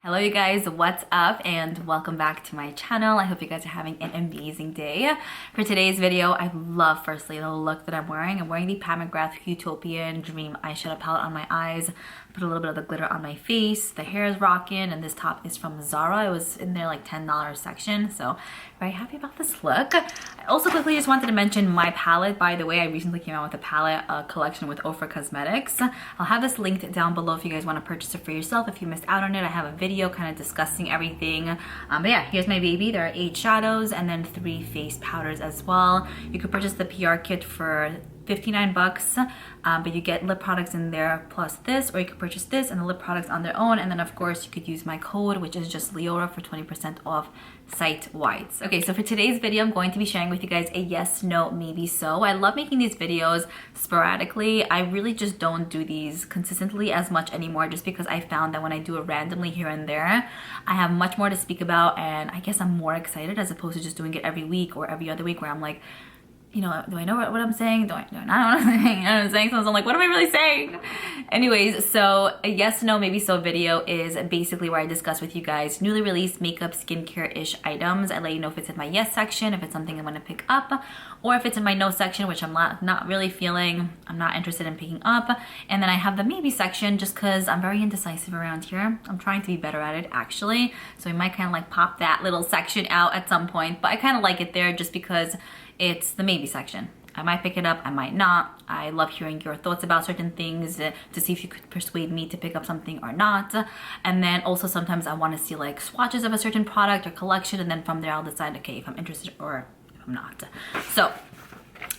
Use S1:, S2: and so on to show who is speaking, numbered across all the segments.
S1: Hello you guys, what's up and welcome back to my channel. I hope you guys are having an amazing day. For today's video, I love firstly the look that I'm wearing. I'm wearing the Pat McGrath Utopian Dream eyeshadow palette on my eyes. Put a little bit of the glitter on my face. The hair is rocking and this top is from Zara. It was in their like $10 section, so very happy about this look. I also quickly just wanted to mention my palette. By the way, I recently came out with a palette collection with Ofra Cosmetics. I'll have this linked down below if you guys want to purchase it for yourself. If you missed out on it, I have a video kind of discussing everything. But yeah, here's my baby. There are 8 shadows and then 3 face powders as well. You could purchase the PR kit for 59 bucks, but you get lip products in there plus this, or you could purchase this and the lip products on their own, and then of course you could use my code, which is just Liora, for 20% off site-wide. Okay, so for today's video, I'm going to be sharing with you guys a yes, no, maybe so. I love making these videos sporadically. I really just don't do these consistently as much anymore, just because I found that when I do it randomly here and there, I have much more to speak about, and I guess I'm more excited as opposed to just doing it every week or every other week where I'm like, you know, do I know what I'm saying? Do I not know what I'm saying? You know what I'm saying? So I'm like, what am I really saying? Anyways, so a yes, no, maybe so video is basically where I discuss with you guys newly released makeup, skincare-ish items. I let you know if it's in my yes section, if it's something I want to pick up, or if it's in my no section, which I'm not really feeling, I'm not interested in picking up. And then I have the maybe section just because I'm very indecisive around here. I'm trying to be better at it actually. So we might kind of like pop that little section out at some point, but I kind of like it there just because it's the maybe section. I might pick it up, I might not. I love hearing your thoughts about certain things to see if you could persuade me to pick up something or not. And then also sometimes I want to see like swatches of a certain product or collection, and then from there I'll decide, okay, if I'm interested or if I'm not. So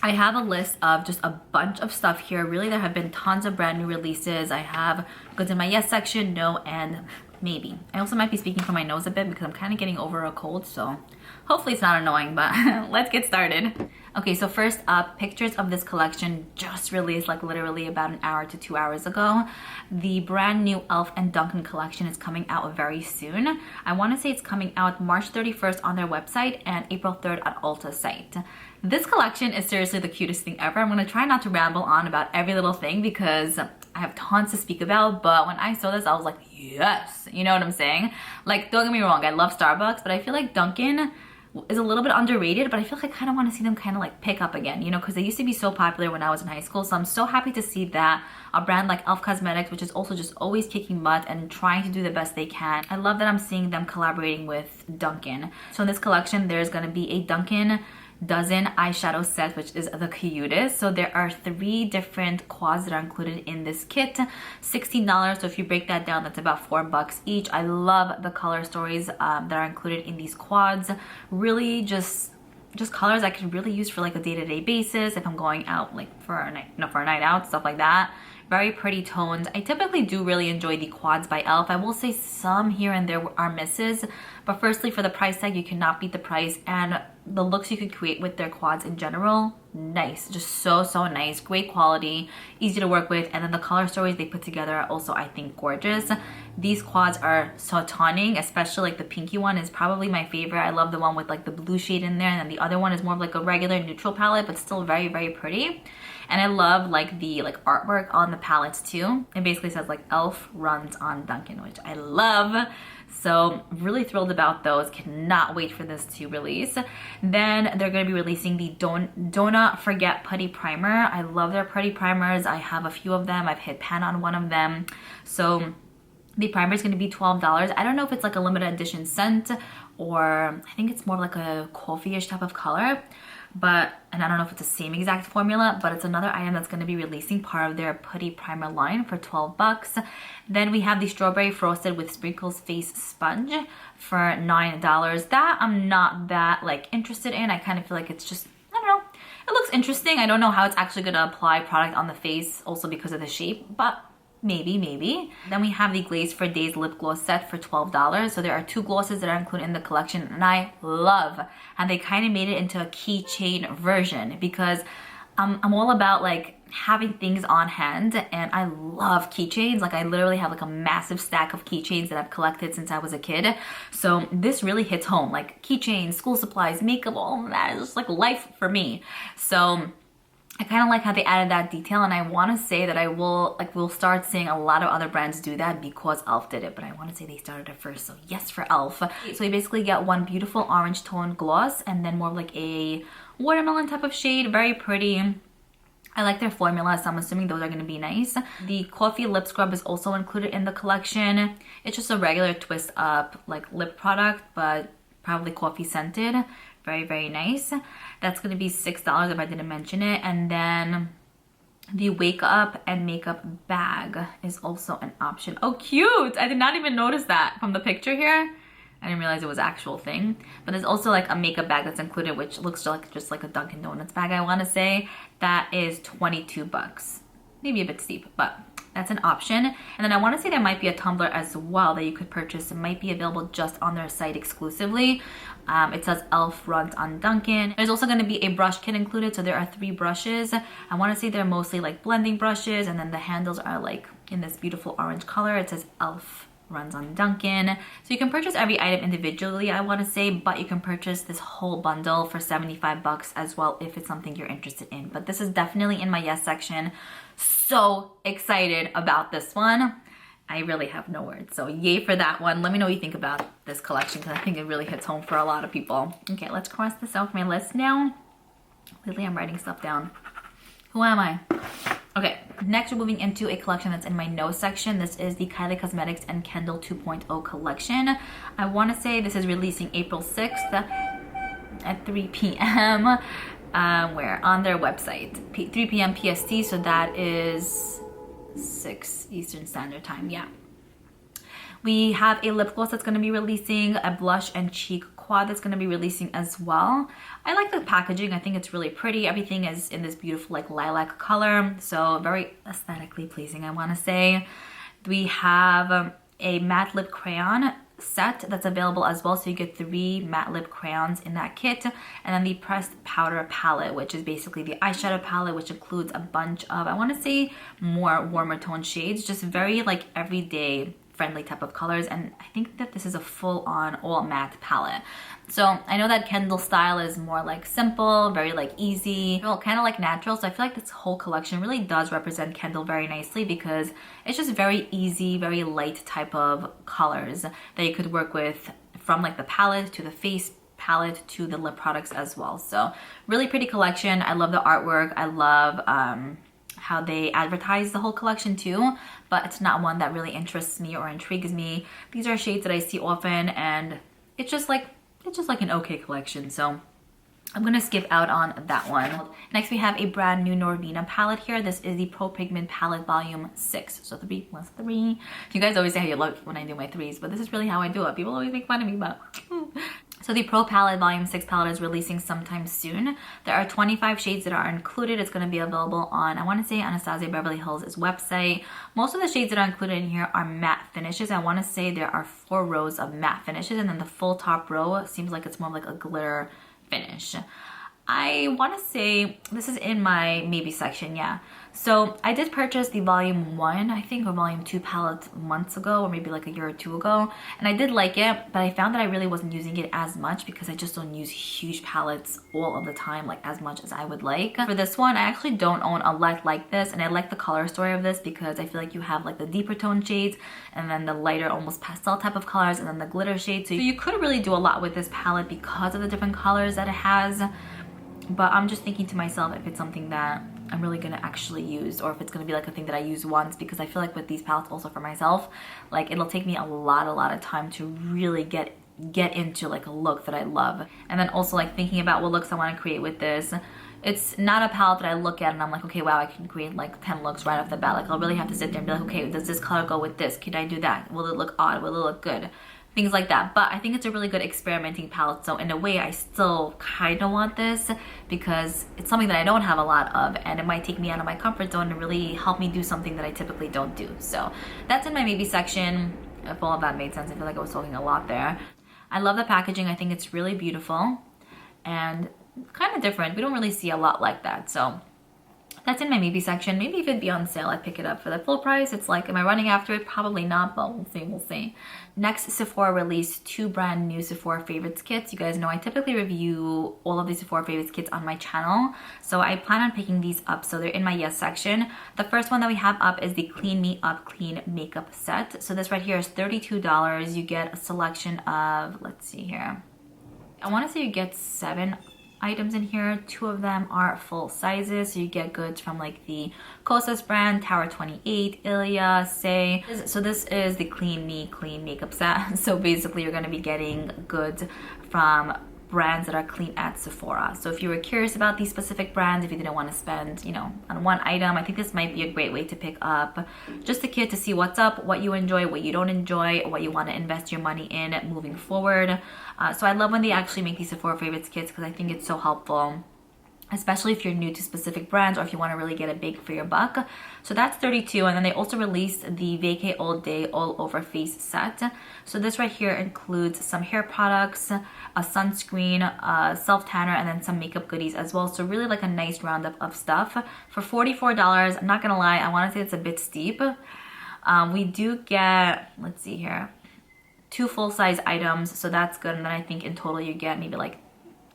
S1: I have a list of just a bunch of stuff here. Really, there have been tons of brand new releases. I have goods in my yes section, no, and maybe. I also might be speaking from my nose a bit because I'm kind of getting over a cold, so hopefully it's not annoying, but let's get started. Okay, so first up, pictures of this collection just released like literally about an hour to 2 hours ago. The brand new e.l.f. and Dunkin Collection is coming out very soon. I want to say it's coming out March 31st on their website and April 3rd at Ulta site. This collection is seriously the cutest thing ever. I'm going to try not to ramble on about every little thing because I have tons to speak about, but when I saw this, I was like, yes, you know what I'm saying? Like, don't get me wrong, I love Starbucks, but I feel like Dunkin is a little bit underrated, but I feel like I kind of want to see them kind of like pick up again, you know, because they used to be so popular when I was in high school. So I'm so happy to see that a brand like e.l.f. Cosmetics, which is also just always kicking butt and trying to do the best they can. I love that I'm seeing them collaborating with Dunkin. So in this collection, there's going to be a Dunkin dozen eyeshadow set, which is the cutest. So there are 3 different quads that are included in this kit, $16. So if you break that down, that's about $4 each. I love the color stories that are included in these quads. Really just colors I could really use for like a day-to-day basis if I'm going out like for a night, for a night out, stuff like that. Very pretty tones. I typically do really enjoy the quads by e.l.f. I will say some here and there are misses, but firstly, for the price tag, you cannot beat the price, and the looks you could create with their quads in general, nice. Just so nice. Great quality, easy to work with, and then the color stories they put together are also, I think, gorgeous. These quads are so stunning, especially like the pinky one is probably my favorite. I love the one with like the blue shade in there, and then the other one is more of like a regular neutral palette, but still very pretty. And I love like the artwork on the palettes too. It basically says like e.l.f. runs on Dunkin, which I love. So really thrilled about those. Cannot wait for this to release. Then they're going to be releasing the Don't Forget Putty Primer. I love their putty primers. I have a few of them. I've hit pan on one of them. So the primer is going to be $12. I don't know if it's like a limited edition scent, or I think it's more like a coffee-ish type of color. And I don't know if it's the same exact formula, but it's another item that's going to be releasing part of their putty primer line for $12. Then we have the Strawberry Frosted with Sprinkles Face Sponge for $9. That I'm not that like interested in. I kind of feel like it's just, I don't know. It looks interesting. I don't know how it's actually going to apply product on the face, also because of the shape, but maybe. Then we have the Glaze for Days lip gloss set for $12. So there are 2 glosses that are included in the collection, and I love how they kind of made it into a keychain version, because I'm all about like having things on hand, and I love keychains. Like I literally have like a massive stack of keychains that I've collected since I was a kid. So this really hits home, like keychains, school supplies, makeup, all of that is just like life for me. So I kind of like how they added that detail, and I want to say that we'll start seeing a lot of other brands do that because e.l.f. did it, but I want to say they started it first, so yes for e.l.f. So you basically get one beautiful orange tone gloss and then more of like a watermelon type of shade, very pretty. I like their formula, so I'm assuming those are going to be nice. The coffee lip scrub is also included in the collection. It's just a regular twist up like lip product, but probably coffee scented. Very, very nice. That's going to be $6 if I didn't mention it. And then the wake up and makeup bag is also an option. Oh, cute! I did not even notice that from the picture here. I didn't realize it was an actual thing. But there's also like a makeup bag that's included, which looks like just like a Dunkin Donuts bag, I want to say. That is 22 bucks. Maybe a bit steep, but that's an option. And then I want to say there might be a tumbler as well that you could purchase. It might be available just on their site exclusively. It says e.l.f. runs on Dunkin. There's also going to be a brush kit included, so there are 3 brushes. I want to say they're mostly like blending brushes, and then the handles are like in this beautiful orange color. It says e.l.f. runs on Dunkin. So you can purchase every item individually, I want to say, but you can purchase this whole bundle for 75 bucks as well if it's something you're interested in. But this is definitely in my yes section. So excited about this one. I really have no words. So yay for that one. Let me know what you think about this collection because I think it really hits home for a lot of people. Okay, let's cross this off my list now. Lately I'm writing stuff down. Who am I? Okay, next we're moving into a collection that's in my no section. This is the Kylie Cosmetics and Kendall 2.0 collection. I want to say this is releasing April 6th at 3 p.m. Where on their website, 3 p.m. PST, so that is 6 Eastern Standard Time, yeah. We have a lip gloss that's going to be releasing, a blush and cheek quad that's going to be releasing as well. I like the packaging. I think it's really pretty. Everything is in this beautiful like lilac color, so very aesthetically pleasing, I want to say. We have a matte lip crayon set that's available as well, so you get 3 matte lip crayons in that kit, and then the pressed powder palette, which is basically the eyeshadow palette, which includes a bunch of, I want to say, more warmer tone shades, just very like everyday friendly type of colors. And I think that this is a full-on all matte palette. So I know that Kendall style is more like simple, very like easy, well, kind of like natural. So I feel like this whole collection really does represent Kendall very nicely because it's just very easy, very light type of colors that you could work with, from like the palette to the face palette to the lip products as well. So really pretty collection. I love the artwork. I love how they advertise the whole collection too, but it's not one that really interests me or intrigues me. These are shades that I see often, and it's just like an okay collection, so I'm gonna skip out on that one. Next we have a brand new Norvina palette here. This is the Pro Pigment Palette Volume 6. So 3 plus 3. You guys always say how you love when I do my 3s, but this is really how I do it. People always make fun of me, but so the Pro Palette Volume 6 palette is releasing sometime soon. There are 25 shades that are included. It's going to be available on, I want to say, Anastasia Beverly Hills' website. Most of the shades that are included in here are matte finishes. I want to say there are 4 rows of matte finishes, and then the full top row seems like it's more like a glitter finish. I want to say this is in my maybe section, yeah. So I did purchase the volume 1, I think, or volume 2 palette months ago, or maybe like a year or 2 ago, and I did like it, but I found that I really wasn't using it as much because I just don't use huge palettes all of the time, like as much as I would like. For this one, I actually don't own a lot like this, and I like the color story of this because I feel like you have like the deeper tone shades and then the lighter, almost pastel type of colors, and then the glitter shades. So you could really do a lot with this palette because of the different colors that it has. But I'm just thinking to myself if it's something that I'm really gonna actually use, or if it's gonna be like a thing that I use once, because I feel like with these palettes also for myself, like it'll take me a lot of time to really get into like a look that I love. And then also like thinking about what looks I want to create with this. It's not a palette that I look at and I'm like, okay, wow, I can create like 10 looks right off the bat. Like I'll really have to sit there and be like, okay, does this color go with this? Can I do that? Will it look odd? Will it look good? Things like that. But I think it's a really good experimenting palette, so in a way I still kind of want this because it's something that I don't have a lot of, and it might take me out of my comfort zone and really help me do something that I typically don't do. So that's in my maybe section. If all of that made sense, I feel like I was talking a lot there. I love the packaging. I think it's really beautiful and kind of different. We don't really see a lot like that, so That's in my maybe section. Maybe if it'd be on sale, I'd pick it up for the full price. It's like, am I running after it? Probably not, but we'll see, we'll see. Next, Sephora released 2 brand new Sephora Favorites Kits. You guys know I typically review all of these Sephora Favorites Kits on my channel, so I plan on picking these up, so they're in my yes section. The first one that we have up is the Clean Me Up Clean Makeup Set. So this right here is $32. You get a selection of, let's see here, I want to say you get 7 items in here. 2 of them are full sizes, so you get goods from like the Kosas brand, Tower 28, Ilia, Say. So this is the Clean Me Clean Makeup Set. So basically you're going to be getting goods from brands that are clean at Sephora. So if you were curious about these specific brands, if you didn't want to spend, you know, on one item, I think this might be a great way to pick up just a kit to see what's up, what you enjoy, what you don't enjoy, what you want to invest your money in moving forward. So I love when they actually make these Sephora Favorites kits because I think it's so helpful, especially if you're new to specific brands or if you want to really get a bang for your buck. So that's $32. And then they also released the Vacay All Day All Over Face Set. So this right here includes some hair products, a sunscreen, a self tanner, and then some makeup goodies as well. So really like a nice roundup of stuff for $44. I'm not gonna lie, I want to say it's a bit steep. We do get, let's see here, 2 full-size items, so that's good. And then I think in total you get maybe like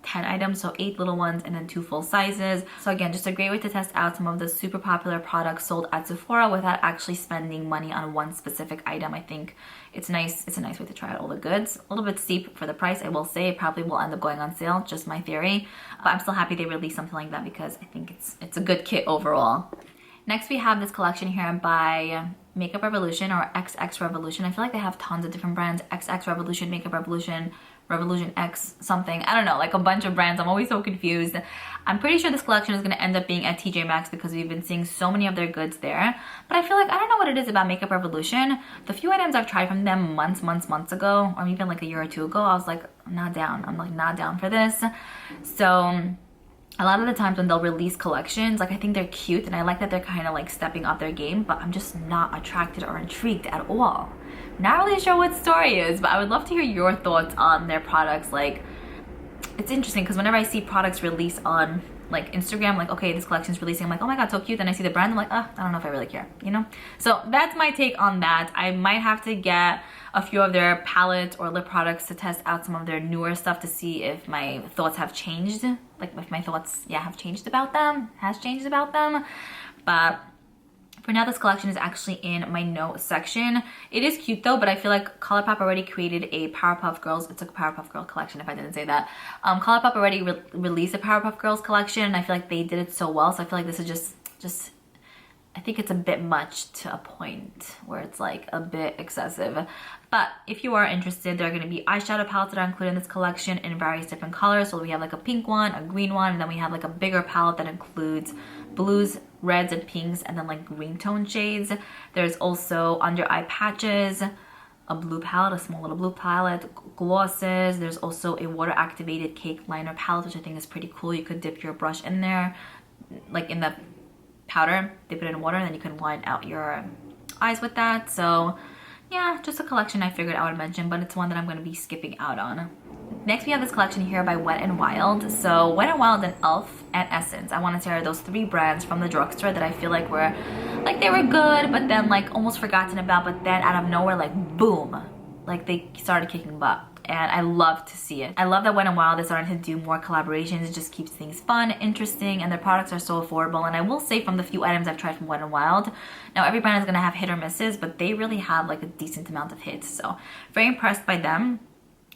S1: 10 items, so 8 little ones and then 2 full sizes. So again, just a great way to test out some of the super popular products sold at Sephora without actually spending money on one specific item. I think it's nice. It's a nice way to try out all the goods. A little bit steep for the price, I will say. It probably will end up going on sale, just my theory. But I'm still happy they released something like that because I think it's a good kit overall. Next, we have this collection here by Makeup Revolution or XX Revolution. I feel like they have tons of different brands. XX Revolution, Makeup Revolution, Revolution X something. I don't know, like a bunch of brands. I'm always so confused. I'm pretty sure this collection is going to end up being at TJ Maxx because we've been seeing so many of their goods there. But I feel like, I don't know what it is about Makeup Revolution. The few items I've tried from them months ago, or even like a year or 2 ago, I was like, I'm not down. I'm like not down for this. So a lot of the times when they'll release collections, like I think they're cute and I like that they're kind of like stepping up their game, but I'm just not attracted or intrigued at all. Not really sure what story is, but I would love to hear your thoughts on their products. Like, it's interesting because whenever I see products release on like Instagram, like, okay, this collection is releasing, I'm like, oh my god, so cute. Then I see the brand, I'm like, I don't know if I really care, you know? So that's my take on that. I might have to get a few of their palettes or lip products to test out some of their newer stuff to see if my thoughts have changed. Like if my thoughts, yeah, have changed about them, But for now, this collection is actually in my no section. It is cute though, but I feel like ColourPop already created a Powerpuff Girls. It's a Powerpuff Girl collection if I didn't say that. ColourPop already released a Powerpuff Girls collection, and I feel like they did it so well. So I feel like this is just I think it's a bit much to a point where it's like a bit excessive. But if you are interested, there are going to be eyeshadow palettes that are included in this collection in various different colors. So we have like a pink one, a green one, and then we have like a bigger palette that includes blues, reds, and pinks, and then like green tone shades. There's also under eye patches, a blue palette, a small little blue palette, glosses. There's also a water activated cake liner palette, which I think is pretty cool. You could dip your brush in there, like in the powder, dip it in water, and then you can line out your eyes with that. So yeah, just a collection I figured I would mention, but it's one that I'm going to be skipping out on. Next, we have this collection here by Wet n Wild. So Wet n Wild and Elf and Essence. I want to share those 3 brands from the drugstore that I feel like were, like they were good, but then like almost forgotten about, but then out of nowhere, like boom, like they started kicking butt. And I love to see it. I love that Wet n Wild is starting to do more collaborations. It just keeps things fun, interesting, and their products are so affordable. And I will say from the few items I've tried from Wet n Wild, now every brand is gonna have hit or misses, but they really have like a decent amount of hits. So very impressed by them.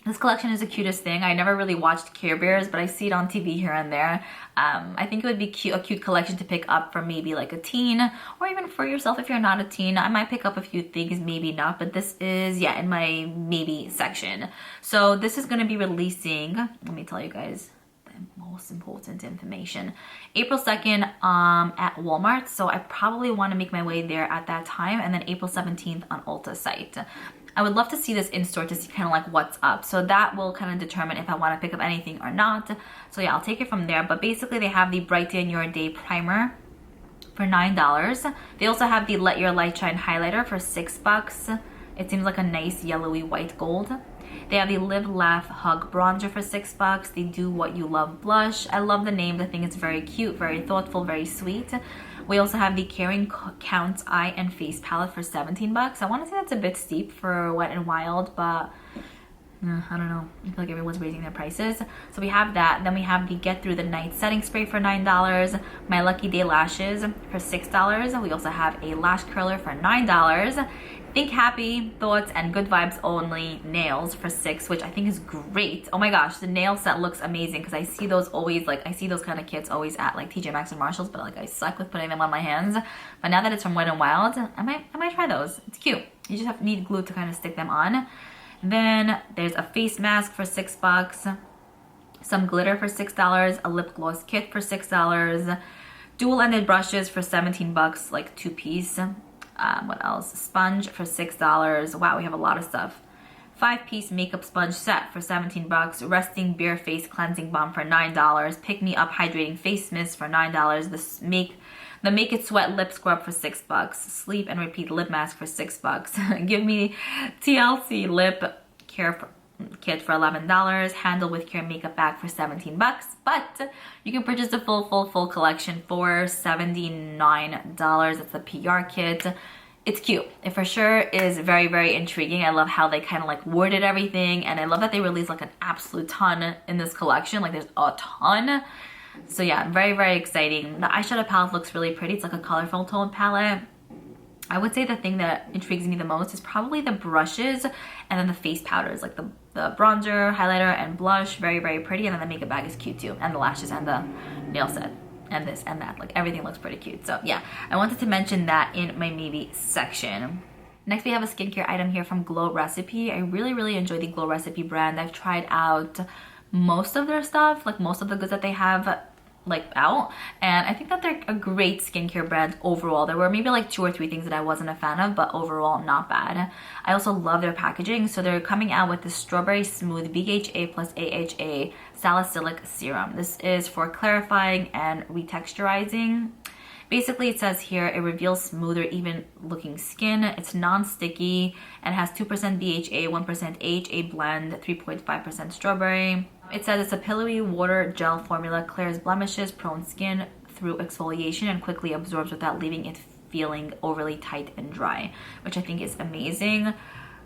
S1: This collection is the cutest thing. I never really watched Care Bears, but I see it on TV here and there. I think it would be a cute collection to pick up for maybe like a teen, or even for yourself if you're not a teen. I might pick up a few things, maybe not, but this is, yeah, in my maybe section. So this is going to be releasing, let me tell you guys the most important information, April 2nd at Walmart. So I probably want to make my way there at that time, and then April 17th on Ulta site. I would love to see this in store to see kind of like what's up. So that will kind of determine if I want to pick up anything or not. So yeah, I'll take it from there. But basically they have the Brighten Your Day Primer for $9. They also have the Let Your Light Shine Highlighter for $6. It seems like a nice yellowy white gold. They have the Live, Laugh, Hug bronzer for $6. They Do What You Love blush. I love the name. The thing is very cute, very thoughtful, very sweet. We also have the Caring Counts Eye and Face palette for $17. I want to say that's a bit steep for Wet n Wild, but I don't know. I feel like everyone's raising their prices. So we have that. Then we have the Get Through the Night setting spray for $9. My Lucky Day lashes for $6. We also have a lash curler for $9. Think Happy Thoughts and Good Vibes Only nails for $6, which I think is great. Oh my gosh, the nail set looks amazing because I see those always, like, I see those kind of kits always at like TJ Maxx and Marshalls, but like I suck with putting them on my hands. But now that it's from Wet n Wild, I might try those. It's cute. You just need glue to kind of stick them on. Then there's a face mask for $6, some glitter for $6, a lip gloss kit for $6, dual-ended brushes for $17, like 2-piece. What else? Sponge for $6. Wow, we have a lot of stuff. 5-piece makeup sponge set for $17. Resting Bare Face Cleansing Balm for $9. Pick Me Up Hydrating Face Mist for $9. The Make It Sweat Lip Scrub for $6. Sleep and Repeat Lip Mask for $6. Give Me TLC Lip Care Kit for $11. Handle with Care Makeup Bag for $17. But you can purchase the full collection for $79. That's the PR kit. It's cute. It for sure is very, very intriguing. I love how they kind of like worded everything, and I love that they released like an absolute ton in this collection. Like there's a ton. So yeah, very, very exciting. The eyeshadow palette looks really pretty. It's like a colorful tone palette. I would say the thing that intrigues me the most is probably the brushes and then the face powders, like the bronzer, highlighter, and blush. Very, very pretty. And then the makeup bag is cute too. And the lashes and the nail set and this and that. Like everything looks pretty cute. So yeah, I wanted to mention that in my maybe section. Next, we have a skincare item here from Glow Recipe. I really, really enjoy the Glow Recipe brand. I've tried out most of their stuff, like most of the goods that they have like out, and I think that they're a great skincare brand overall. There were maybe like 2 or 3 things that I wasn't a fan of, but overall not bad. I also love their packaging. So they're coming out with the Strawberry Smooth BHA plus AHA Salicylic Serum. This is for clarifying and retexturizing. Basically, it says here it reveals smoother, even looking skin. It's non-sticky and has 2% BHA, 1% AHA blend, 3.5% strawberry. It says it's a pillowy water gel formula, clears blemishes, prone skin through exfoliation, and quickly absorbs without leaving it feeling overly tight and dry, which I think is amazing.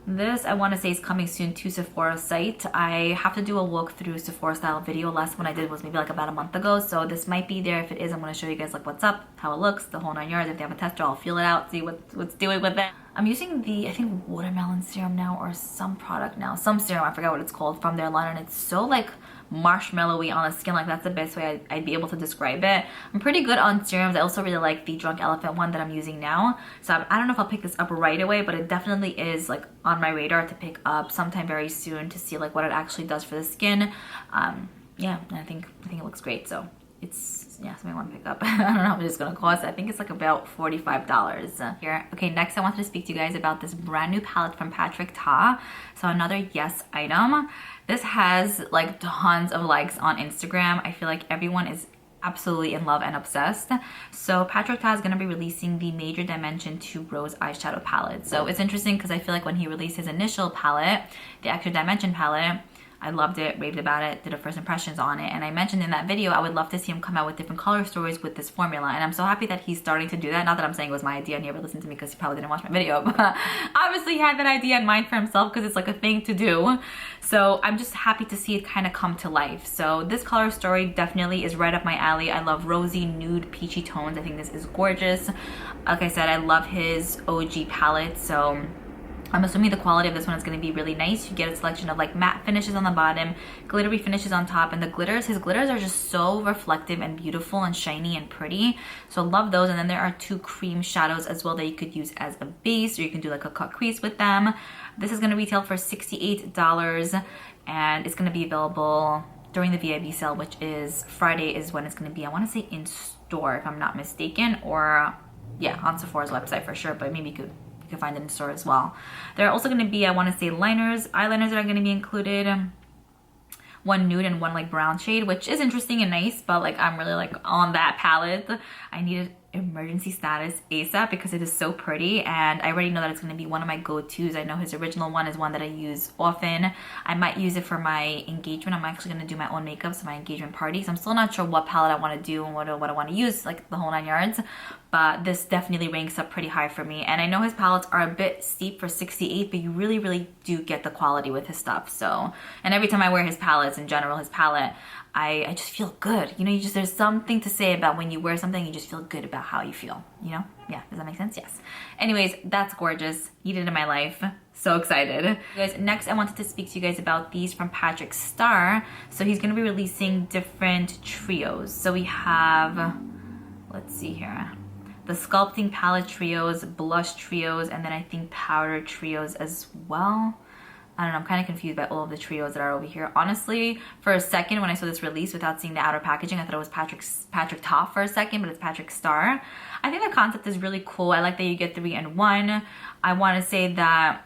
S1: This, I want to say, is coming soon to Sephora's site. I have to do a walkthrough Sephora style video. Last one I did was maybe like about a month ago, so this might be there. If it is, I'm going to show you guys like what's up, how it looks, the whole 9 yards. If they have a tester, I'll feel it out, see what's doing with it. I'm using the, I think, watermelon serum now, or some product now, some serum, I forgot what it's called, from their line, and it's so like marshmallowy on the skin. Like that's the best way I'd be able to describe it. I'm pretty good on serums. I also really like the Drunk Elephant one that I'm using now, so I don't know if I'll pick this up right away, but it definitely is like on my radar to pick up sometime very soon to see like what it actually does for the skin. Yeah, and I think it looks great, so it's, yeah, something I want to pick up. I don't know how much it's gonna cost. I think it's like about $45 here. Okay, next I wanted to speak to you guys about this brand new palette from Patrick Ta. So another Yes item. This has like tons of likes on Instagram. I feel like everyone is absolutely in love and obsessed. So Patrick Ta is going to be releasing the Major Dimension 2 Rose eyeshadow palette. So it's interesting because I feel like when he released his initial palette, the Extra Dimension palette, I loved it, raved about it, did a first impressions on it, and I mentioned in that video I would love to see him come out with different color stories with this formula, and I'm so happy that he's starting to do that. Not that I'm saying it was my idea and he ever listened to me because he probably didn't watch my video, but obviously he had that idea in mind for himself because it's like a thing to do. So I'm just happy to see it kind of come to life. So this color story definitely is right up my alley. I love rosy, nude, peachy tones. I think this is gorgeous. Like I said, I love his OG palette, so I'm assuming the quality of this one is going to be really nice. You get a selection of like matte finishes on the bottom, glittery finishes on top, and the glitters, his glitters are just so reflective and beautiful and shiny and pretty. So love those. And then there are 2 cream shadows as well that you could use as a base, or you can do like a cut crease with them. This is going to retail for $68, and it's going to be available during the VIB sale, which is Friday is when it's going to be. I want to say in store if I'm not mistaken, or yeah, on Sephora's website for sure, but maybe you can find it in store as well. There are also going to be, I want to say, eyeliners that are going to be included. 1 nude and 1 like brown shade, which is interesting and nice, but like I'm really like on that palette. I needed emergency status ASAP because it is so pretty, and I already know that it's going to be one of my go-tos. I know his original one is one that I use often. I might use it for my engagement. I'm actually going to do my own makeup, so my engagement parties. I'm still not sure what palette I want to do and what I want to use, like the whole 9 yards, but this definitely ranks up pretty high for me. And I know his palettes are a bit steep for $68, but you really do get the quality with his stuff. So, and every time I wear his palettes, in general, his palette, I just feel good. You know, there's something to say about when you wear something, you just feel good about how you feel, you know? Yeah, does that make sense? Yes. Anyways, that's gorgeous. Needed in my life. So excited. You guys, next I wanted to speak to you guys about these from Patrick Starr. So he's gonna be releasing different trios. So we have, let's see here, the sculpting palette trios, blush trios, and then I think powder trios as well. I don't know, I'm kind of confused by all of the trios that are over here. Honestly, for a second when I saw this release without seeing the outer packaging, I thought it was Patrick Toff for a second, but it's Patrick Starr. I think the concept is really cool. I like that you get 3 in 1. I want to say that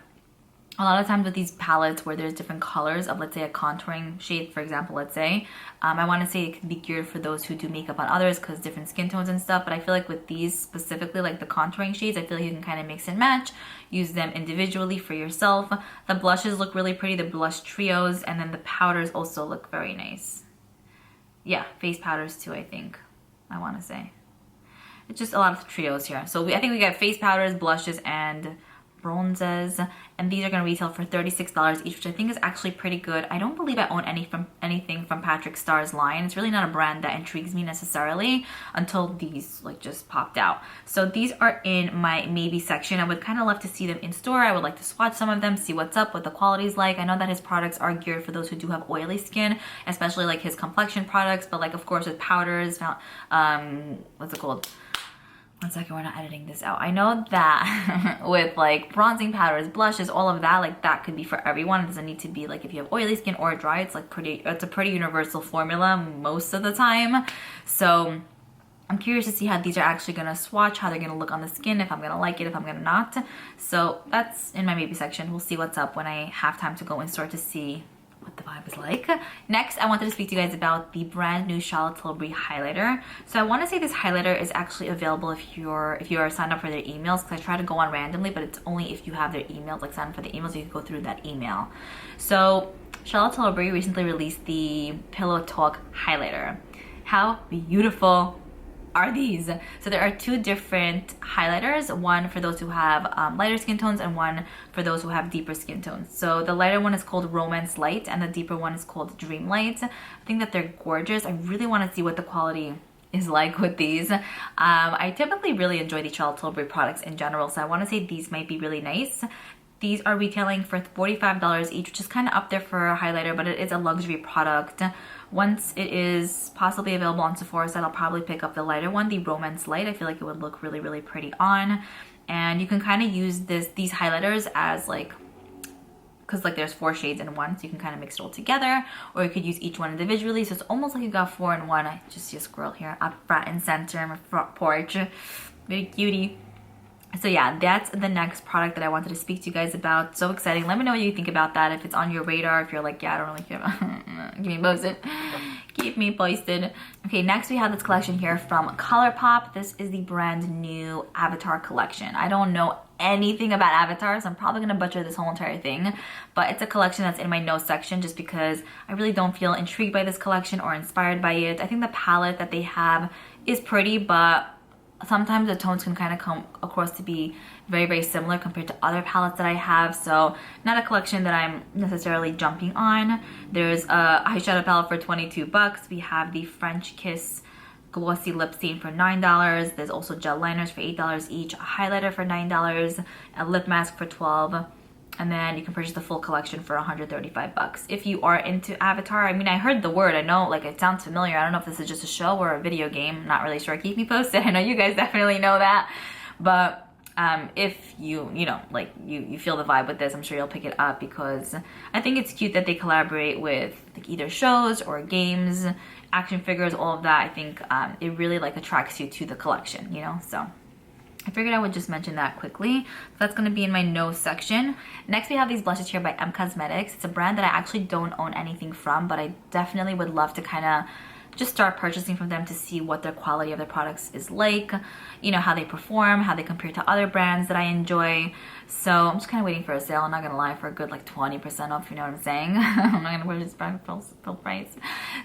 S1: a lot of times with these palettes where there's different colors of, let's say, a contouring shade, for example, let's say, I want to say it could be geared for those who do makeup on others because different skin tones and stuff. But I feel like with these specifically, like the contouring shades, I feel like you can kind of mix and match, use them individually for yourself. The blushes look really pretty, the blush trios, and then the powders also look very nice. Yeah, face powders too, I think, I want to say. It's just a lot of trios here. So I think we got face powders, blushes, and bronzes, and these are going to retail for $36 each, which I think is actually pretty good. I don't believe I own anything from Patrick Starr's line. It's really not a brand that intrigues me necessarily until these like just popped out. So these are in my maybe section. I would kind of love to see them in store. I would like to swatch some of them, see what's up, what the quality is like. I know that his products are geared for those who do have oily skin, especially like his complexion products, but like of course with powders, what's it called? One second, we're not editing this out. I know that with like bronzing powders, blushes, all of that, like that could be for everyone. It doesn't need to be like if you have oily skin or dry. It's like it's a pretty universal formula most of the time. So I'm curious to see how these are actually gonna swatch, how they're gonna look on the skin, if I'm gonna like it, if I'm gonna not. So that's in my maybe section. We'll see what's up when I have time to go in store to see what the vibe is like. Next, I wanted to speak to you guys about the brand new Charlotte Tilbury highlighter. So I want to say this highlighter is actually available if you're signed up for their emails, because I try to go on randomly, but it's only if you have their emails, like sign up for the emails, so you can go through that email. So Charlotte Tilbury recently released the Pillow Talk highlighter. How beautiful are these? So there are 2 different highlighters, one for those who have lighter skin tones and one for those who have deeper skin tones. So the lighter one is called Romance Light and the deeper one is called Dream Light. I think that they're gorgeous. I really want to see what the quality is like with these. I typically really enjoy the Charlotte Tilbury products in general, so I want to say these might be really nice. These are retailing for $45 each, which is kind of up there for a highlighter, but it is a luxury product. Once it is possibly available on Sephora site, I'll probably pick up the lighter one, the Romance Light. I feel like it would look really pretty on. And you can kind of use these highlighters as like, because like there's 4 shades in one, so you can kind of mix it all together, or you could use each one individually. So it's almost like you got 4 in 1. I just see a squirrel here up front and center on my front porch. Very cutie. So yeah, that's the next product that I wanted to speak to you guys about. So exciting. Let me know what you think about that. If it's on your radar, if you're like, yeah, I don't really care about keep me posted. Keep me posted. Okay, next we have this collection here from ColourPop. This is the brand new Avatar collection. I don't know anything about Avatar, so I'm probably gonna butcher this whole entire thing, but it's a collection that's in my no section just because I really don't feel intrigued by this collection or inspired by it. I think the palette that they have is pretty, but sometimes the tones can kind of come across to be very similar compared to other palettes that I have, so not a collection that I'm necessarily jumping on. There's a eyeshadow palette for 22 bucks. We have the French Kiss glossy lip stain for $9. There's also gel liners for $8 each, a highlighter for $9, a lip mask for $12, and then you can purchase the full collection for 135 bucks. If you are into Avatar, I mean, I heard the word, I know like it sounds familiar. I don't know if this is just a show or a video game, I'm not really sure. Keep me posted. I know you guys definitely know that, but if you know, like you feel the vibe with this, I'm sure you'll pick it up, because I think it's cute that they collaborate with like either shows or games, action figures, all of that. I think it really like attracts you to the collection, you know, so I figured I would just mention that quickly. So that's going to be in my no section. Next we have these blushes here by M Cosmetics. It's a brand that I actually don't own anything from, but I definitely would love to kind of just start purchasing from them to see what their quality of their products is like, you know, how they perform, how they compare to other brands that I enjoy. So I'm just kind of waiting for a sale. I'm not gonna lie, for a good like 20% off, you know what I'm saying? I'm not gonna purchase brand full price.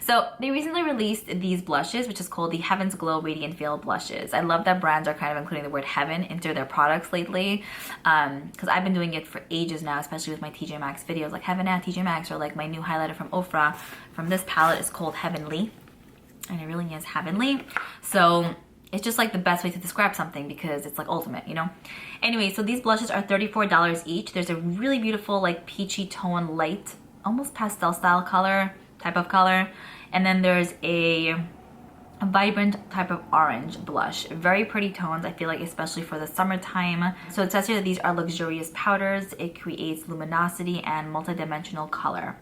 S1: So they recently released these blushes, which is called the Heaven's Glow Radiant Veil Blushes. I love that brands are kind of including the word heaven into their products lately, because I've been doing it for ages now, especially with my TJ Maxx videos, like Heaven at TJ Maxx, or like my new highlighter from Ofra from this palette is called Heavenly. And it really is heavenly. So it's just like the best way to describe something because it's like ultimate, you know? Anyway, so these blushes are $34 each. There's a really beautiful like peachy tone, light, almost pastel style color, type of color. And then there's a vibrant type of orange blush. Very pretty tones, I feel like, especially for the summertime. So it says here that these are luxurious powders. It creates luminosity and multi-dimensional color.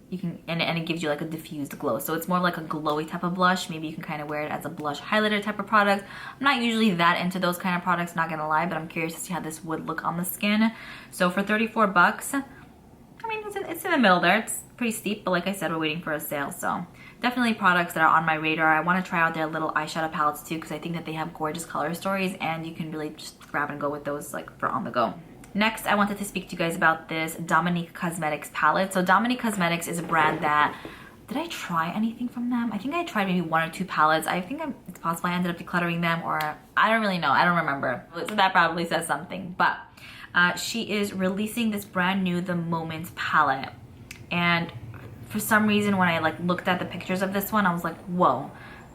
S1: You can, and it gives you like a diffused glow. So it's more like a glowy type of blush. Maybe you can kind of wear it as a blush highlighter type of product. I'm not usually that into those kind of products, not gonna lie, but I'm curious to see how this would look on the skin. So for 34 bucks, I mean, it's in the middle there. It's pretty steep, but like I said, we're waiting for a sale. So definitely products that are on my radar. I want to try out their little eyeshadow palettes too, because I think that they have gorgeous color stories and you can really just grab and go with those like for on the go. Next, I wanted to speak to you guys about this Dominique Cosmetics palette. So Dominique Cosmetics is a brand that, did I try anything from them? I think I tried maybe 1 or 2 palettes. I think it's possible I ended up decluttering them, or I don't really know. I don't remember. So that probably says something. But she is releasing this brand new The Moment palette. And for some reason, when I like looked at the pictures of this one, I was like, whoa,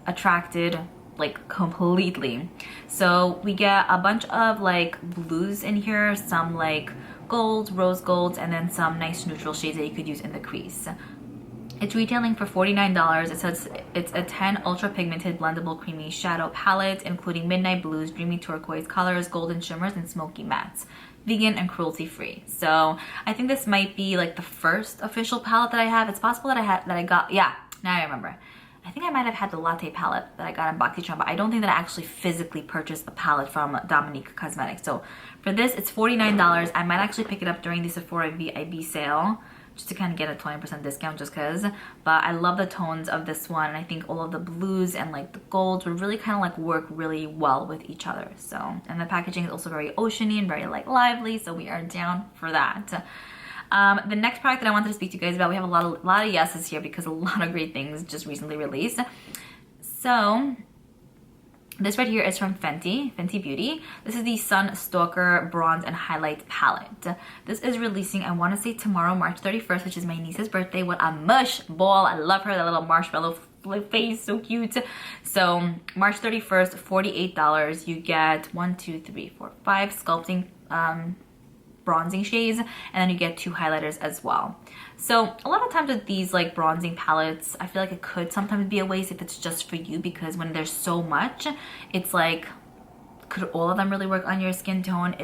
S1: attracted like completely. So we get a bunch of like blues in here, some like golds, rose golds, and then some nice neutral shades that you could use in the crease. It's retailing for $49. It says it's a 10 ultra pigmented blendable creamy shadow palette, including midnight blues, dreamy turquoise colors, golden shimmers, and smoky mattes. Vegan and cruelty free. So I think this might be like the first official palette that I have. It's possible that I got, yeah, now I remember. I think I might have had the latte palette that I got in BoxyCharm, but I don't think that I actually physically purchased a palette from Dominique Cosmetics. So for this, it's $49. I might actually pick it up during the Sephora VIB sale just to kind of get a 20% discount just because. But I love the tones of this one, and I think all of the blues and like the golds would really kind of like work really well with each other. So, and the packaging is also very oceany and very like lively, so we are down for that. The next product that I wanted to speak to you guys about, we have a lot of yeses here because a lot of great things just recently released. So this right here is from Fenty Beauty. This is the Sun Stalker Bronze and Highlight Palette. This is releasing, I want to say tomorrow, March 31st, which is my niece's birthday. What a mush ball. I love her, that little marshmallow face, so cute. So March 31st, $48. You get 1, 2, 3, 4, 5 sculpting bronzing shades, and then you get 2 highlighters as well. So a lot of times with these like bronzing palettes, I feel like it could sometimes be a waste if it's just for you, because when there's so much, it's like, could all of them really work on your skin tone?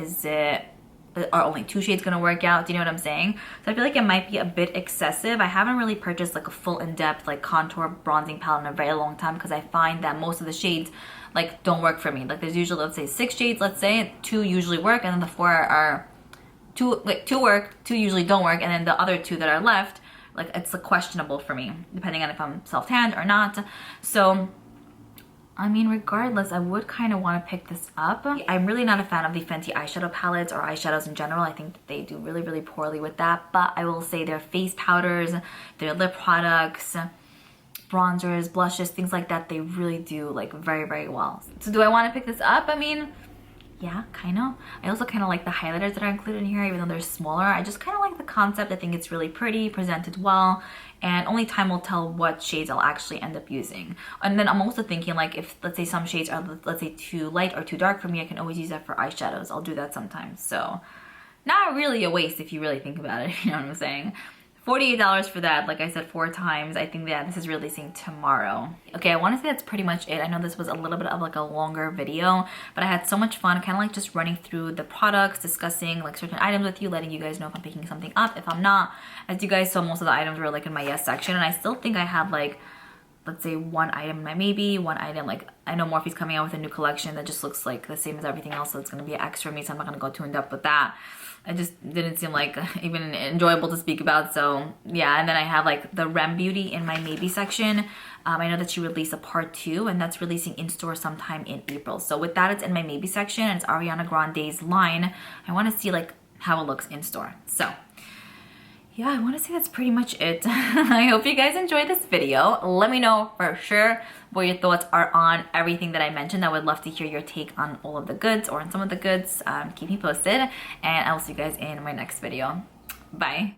S1: Are only 2 shades gonna work out? Do you know what I'm saying? So I feel like it might be a bit excessive. I haven't really purchased like a full in-depth like contour bronzing palette in a very long time, because I find that most of the shades like don't work for me. Like there's usually, let's say 6 shades, let's say 2 usually work, and then the 4 are 2 work, 2 usually don't work, and then the other 2 that are left, like it's like questionable for me, depending on if I'm self-tanned or not. So I mean, regardless, I would kind of want to pick this up. I'm really not a fan of the Fenty eyeshadow palettes or eyeshadows in general. I think they do really, really poorly with that. But I will say their face powders, their lip products, bronzers, blushes, things like that, they really do like very, very well. So do I want to pick this up? I mean, yeah, kind of. I also kind of like the highlighters that are included in here, even though they're smaller. I just kind of like the concept. I think it's really pretty, presented well, and only time will tell what shades I'll actually end up using. And then I'm also thinking, like, if let's say some shades are, let's say, too light or too dark for me, I can always use that for eyeshadows. I'll do that sometimes. So not really a waste if you really think about it, you know what I'm saying? $48 for that, like I said 4 times. I think that this is releasing tomorrow. Okay, I want to say that's pretty much it. I know this was a little bit of like a longer video, but I had so much fun kind of like just running through the products, discussing like certain items with you, letting you guys know if I'm picking something up, if I'm not. As you guys saw, most of the items were like in my yes section, and I still think I have like let's say one item in my maybe, one item, like I know Morphe's coming out with a new collection that just looks like the same as everything else, so it's gonna be an extra for me, so I'm not gonna go too in depth with that. It just didn't seem like even enjoyable to speak about, so yeah. And then I have like the Rem Beauty in my maybe section. I know that she released a part 2, and that's releasing in store sometime in April. So with that, it's in my maybe section, and it's Ariana Grande's line. I want to see like how it looks in store. So yeah, I want to say that's pretty much it. I hope you guys enjoyed this video. Let me know for sure what your thoughts are on everything that I mentioned. I would love to hear your take on all of the goods or on some of the goods. Keep me posted, and I will see you guys in my next video. Bye.